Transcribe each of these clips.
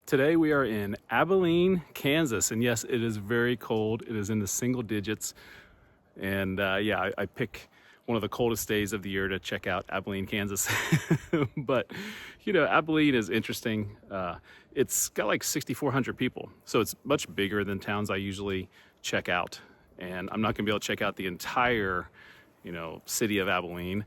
Today we are in Abilene, Kansas, and yes, it is very cold. It is in the single digits, and I pick one of the coldest days of the year to check out Abilene, Kansas. But Abilene is interesting. It's got like 6,400 people, so it's much bigger than towns I usually check out. And I'm not going to be able to check out the entire, city of Abilene,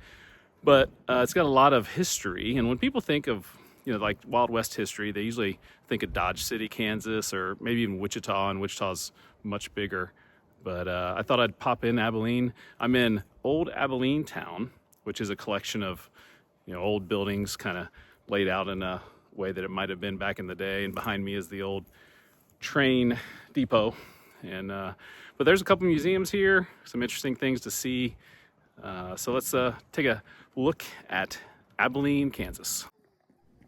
but it's got a lot of history. And when people think of like Wild West history, they usually think of Dodge City, Kansas, or maybe even Wichita, and Wichita's much bigger. But I thought I'd pop in Abilene. I'm in Old Abilene Town, which is a collection of old buildings kind of laid out in a way that it might have been back in the day. And behind me is the old train depot. And but there's a couple museums here, some interesting things to see. So let's take a look at Abilene, Kansas.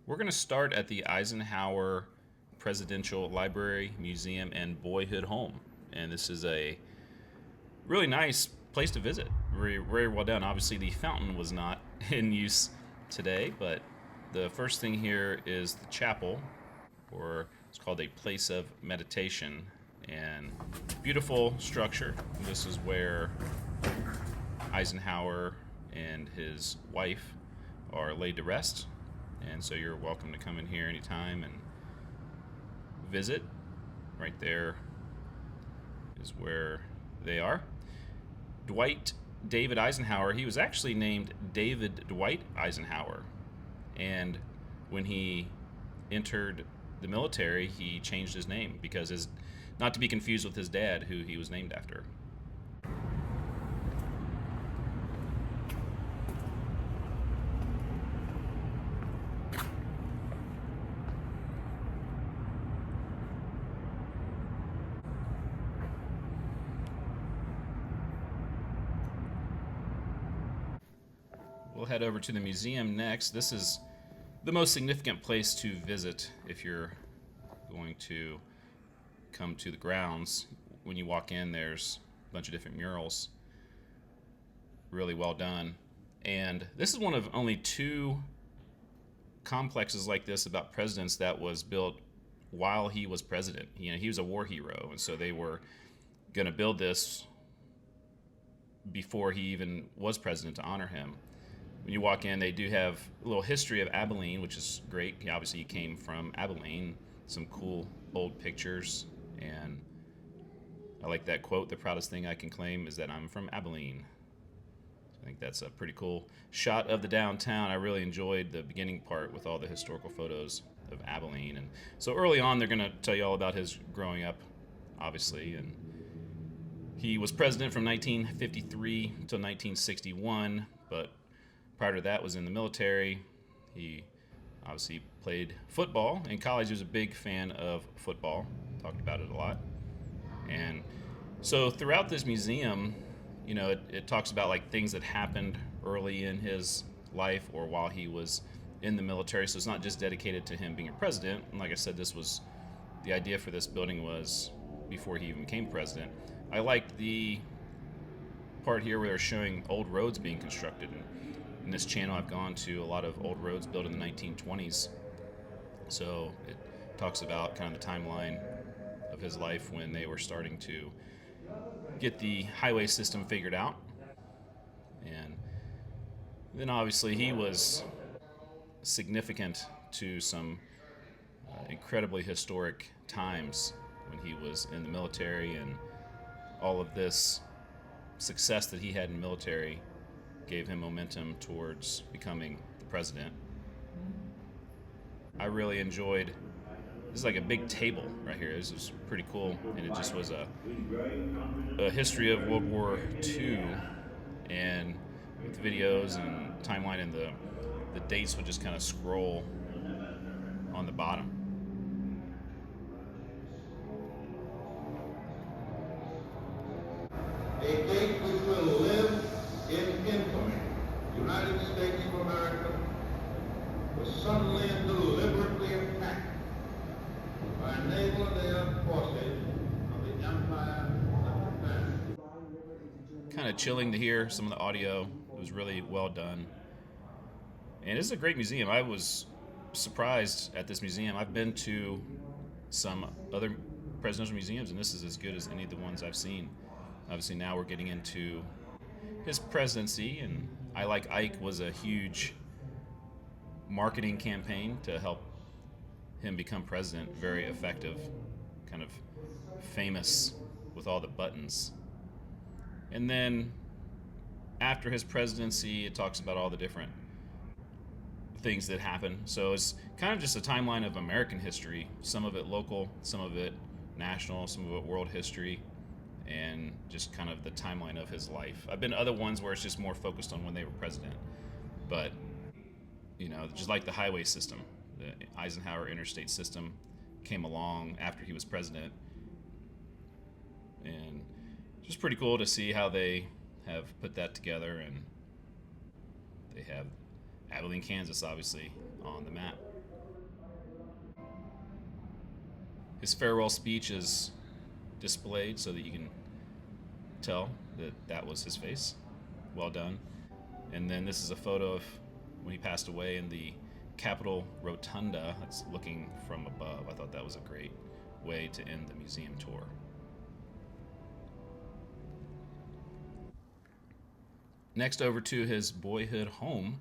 We're going to start at the Eisenhower Presidential Library, Museum, and Boyhood Home. And this is a really nice place to visit. Very, very well done. Obviously, the fountain was not in use today, but the first thing here is the chapel, or it's called a place of meditation. And beautiful structure. This is where Eisenhower and his wife are laid to rest. And so you're welcome to come in here anytime and visit. Right there is where they are. Dwight David Eisenhower, he was actually named David Dwight Eisenhower. And when he entered the military, he changed his name because not to be confused with his dad, who he was named after. We'll head over to the museum next. This is the most significant place to visit if you're going to come to the grounds. When you walk in, there's a bunch of different murals. Really well done. And this is one of only two complexes like this about presidents that was built while he was president. He was a war hero, and so they were going to build this before he even was president to honor him. When you walk in, they do have a little history of Abilene, which is great. He came from Abilene. Some cool old pictures, and I like that quote, "The proudest thing I can claim is that I'm from Abilene." I think that's a pretty cool shot of the downtown. I really enjoyed the beginning part with all the historical photos of Abilene. And so early on, they're going to tell you all about his growing up, obviously. And he was president from 1953 until 1961, but prior to that was in the military. He obviously played football. In college, he was a big fan of football. Talked about it a lot. And so throughout this museum, it talks about like things that happened early in his life or while he was in the military. So it's not just dedicated to him being a president. And like I said, the idea for this building was before he even became president. I liked the part here where they're showing old roads being constructed. And in this channel, I've gone to a lot of old roads built in the 1920s. So it talks about kind of the timeline of his life when they were starting to get the highway system figured out. And then obviously he was significant to some incredibly historic times when he was in the military, and all of this success that he had in the military gave him momentum towards becoming the president. I really enjoyed, this is like a big table right here. This is pretty cool, and it just was a history of World War II, and with videos and timeline, and the dates would just kind of scroll on the bottom. A date which will live in infamy. United States of America was suddenly and deliberately attacked by naval and air forces of the Empire of Japan. Kind of chilling to hear some of the audio. It was really well done. And this is a great museum. I was surprised at this museum. I've been to some other presidential museums, and this is as good as any of the ones I've seen. Obviously, now we're getting into his presidency, and I Like Ike was a huge marketing campaign to help him become president. Very effective, kind of famous with all the buttons. And then after his presidency, it talks about all the different things that happen. So it's kind of just a timeline of American history, some of it local, some of it national, some of it world history, and just kind of the timeline of his life. I've been to other ones where it's just more focused on when they were president. But, just like the highway system, the Eisenhower interstate system came along after he was president. And just pretty cool to see how they have put that together, and they have Abilene, Kansas, obviously, on the map. His farewell speech is displayed so that you can tell that that was his face. Well done. And then this is a photo of when he passed away in the Capitol Rotunda. That's looking from above. I thought that was a great way to end the museum tour. Next, over to his boyhood home,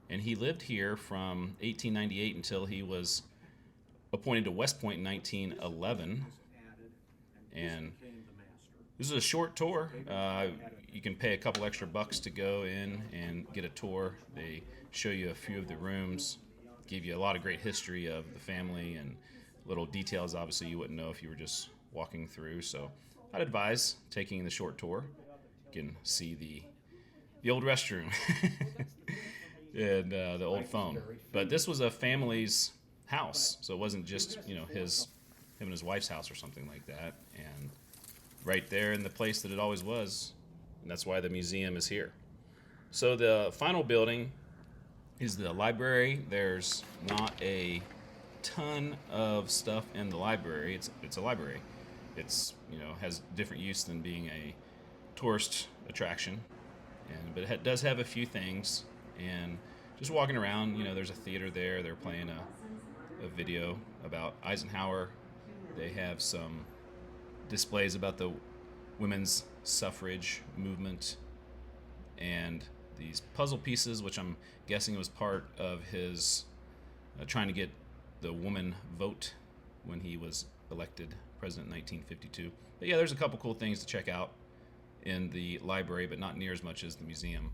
and he lived here from 1898 until he was appointed to West Point in 1911. And this is a short tour. You can pay a couple extra bucks to go in and get a tour. They show you a few of the rooms, give you a lot of great history of the family and little details obviously you wouldn't know if you were just walking through. So I'd advise taking the short tour. You can see the old restroom and the old phone. But this was a family's house, so it wasn't just him and his wife's house or something like that. And right there in the place that it always was, and that's why the museum is here. So the final building is the library. There's not a ton of stuff in the library. It's a library. It's has different use than being a tourist attraction, but it does have a few things. And just walking around, there's a theater there. They're playing a video about Eisenhower. They have some displays about the women's suffrage movement and these puzzle pieces, which I'm guessing was part of his trying to get the woman vote when he was elected president in 1952. But yeah, there's a couple cool things to check out in the library, but not near as much as the museum.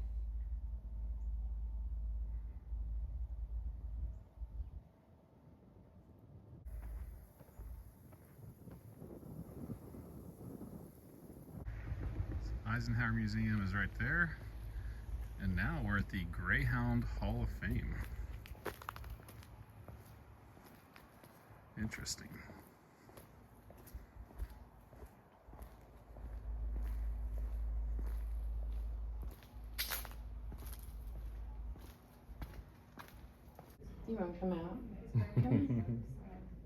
Eisenhower Museum is right there. And now we're at the Greyhound Hall of Fame. Interesting. You want to come out?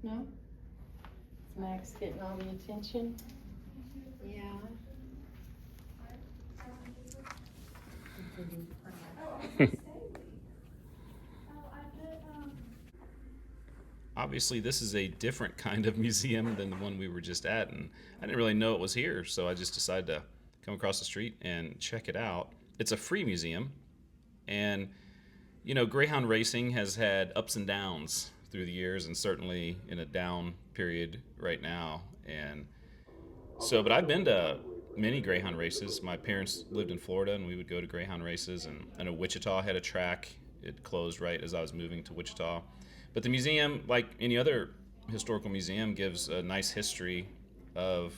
No? Is Max getting all the attention? Yeah. Obviously, this is a different kind of museum than the one we were just at, and I didn't really know it was here, so I just decided to come across the street and check it out. It's a free museum, and Greyhound racing has had ups and downs through the years, and certainly in a down period right now. And so, but I've been to many Greyhound races. My parents lived in Florida, and we would go to Greyhound races. And I know Wichita had a track. It closed right as I was moving to Wichita. But the museum, like any other historical museum, gives a nice history of,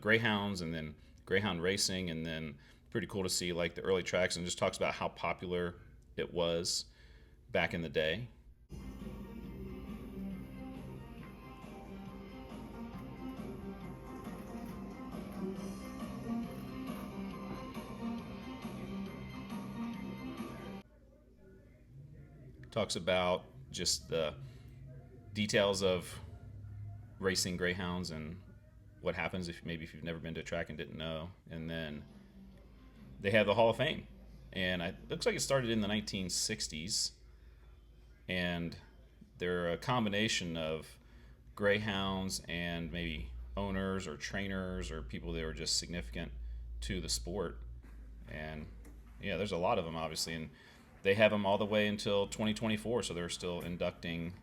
Greyhounds and then Greyhound racing, and then pretty cool to see like the early tracks, and just talks about how popular it was back in the day. Talks about just the details of racing greyhounds and what happens if you've never been to a track and didn't know. And then they have the Hall of Fame, and it looks like it started in the 1960s. and they're a combination of greyhounds and maybe owners or trainers or people that were just significant to the sport. And yeah, there's a lot of them obviously, and they have them all the way until 2024, so they're still inducting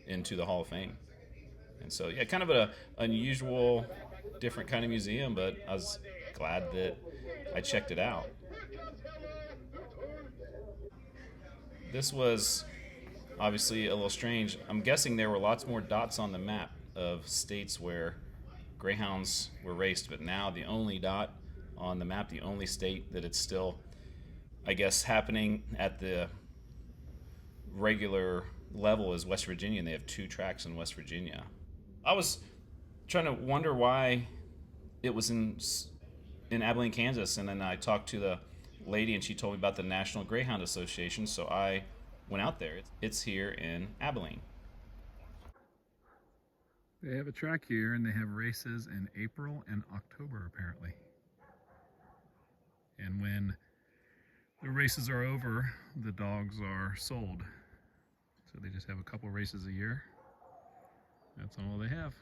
into the Hall of Fame. And so yeah, kind of an unusual, different kind of museum, but I was glad that I checked it out. This was obviously a little strange. I'm guessing there were lots more dots on the map of states where greyhounds were raced, but now the only dot on the map, the only state that it's still, I guess, happening at the regular level is West Virginia, and they have 2 tracks in West Virginia. I was trying to wonder why it was in Abilene, Kansas, and then I talked to the lady, and she told me about the National Greyhound Association, so I went out there. It's here in Abilene. They have a track here, and they have races in April and October, apparently. And when the races are over, the dogs are sold. So they just have a couple races a year. That's all they have.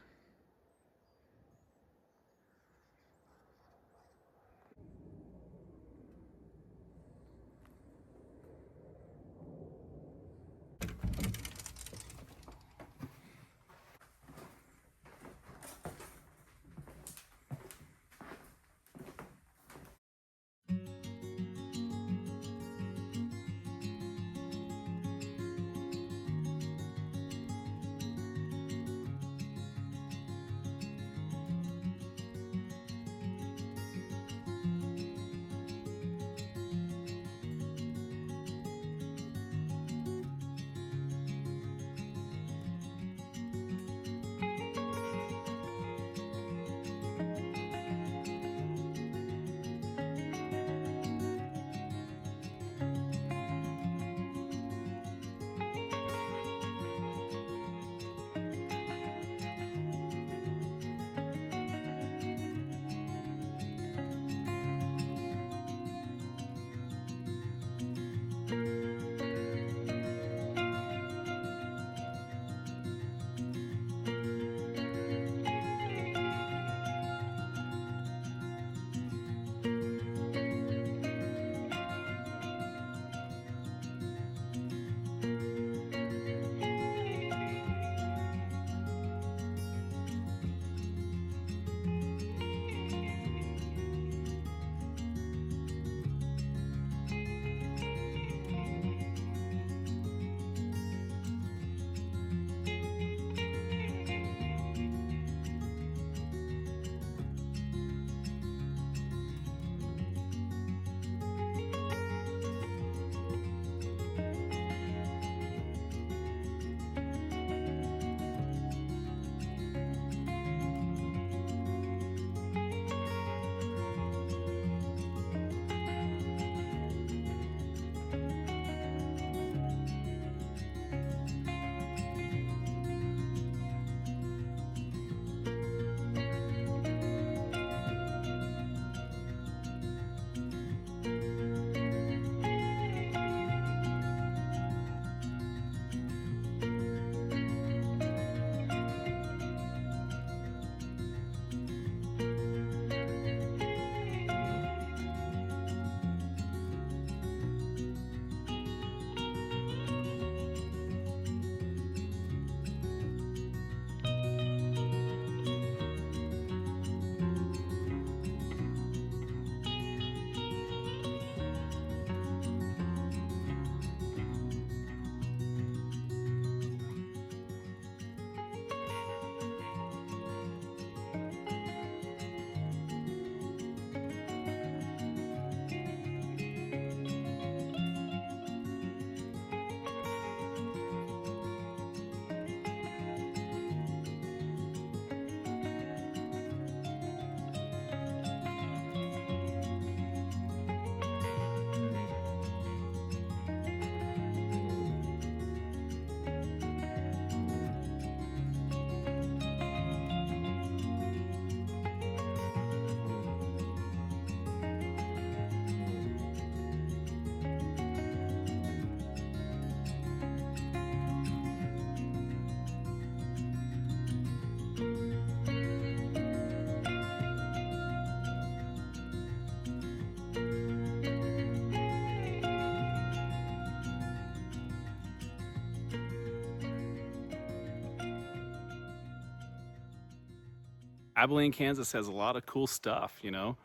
Abilene, Kansas has a lot of cool stuff, you know.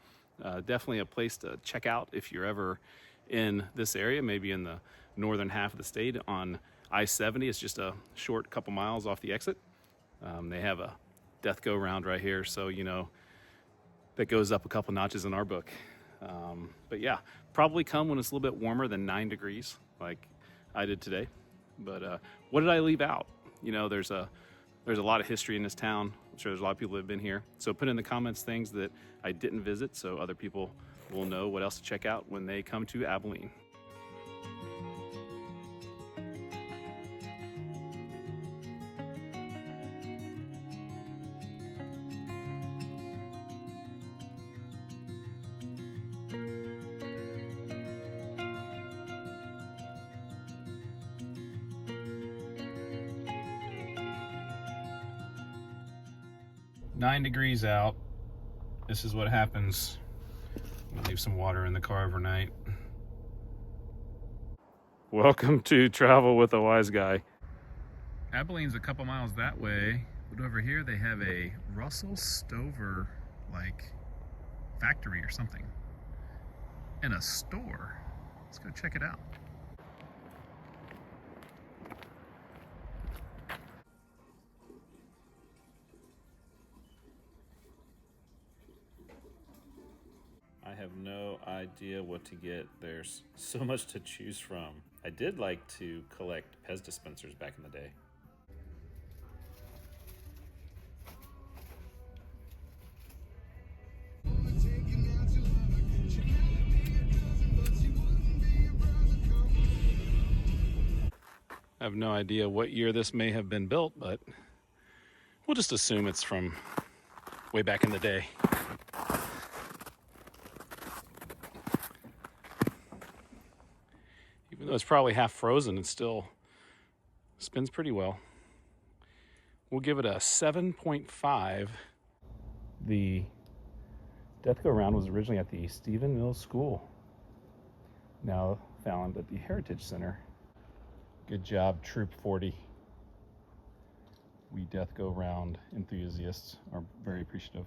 Definitely a place to check out if you're ever in this area, maybe in the northern half of the state on I-70. It's just a short couple miles off the exit. They have a death go round right here, so you know that goes up a couple notches in our book. But yeah, probably come when it's a little bit warmer than 9 degrees, like I did today. But what did I leave out? You know, there's a lot of history in this town. I'm sure there's a lot of people that have been here. So put in the comments things that I didn't visit so other people will know what else to check out when they come to Abilene. Nine degrees out. This is what happens. I'll leave some water in the car overnight. Welcome to Travel with a Wiseguy. Abilene's a couple miles that way, but over here they have a Russell Stover like factory or something and a store. Let's go check it out. I have no idea what to get. There's so much to choose from. I did like to collect Pez dispensers back in the day. I have no idea what year this may have been built, but we'll just assume it's from way back in the day. Even though it's probably half frozen, it still spins pretty well. We'll give it a 7.5. The death go round was originally at the Stephen Mills School, now found at the Heritage Center. Good job, Troop 40. We death go round enthusiasts are very appreciative.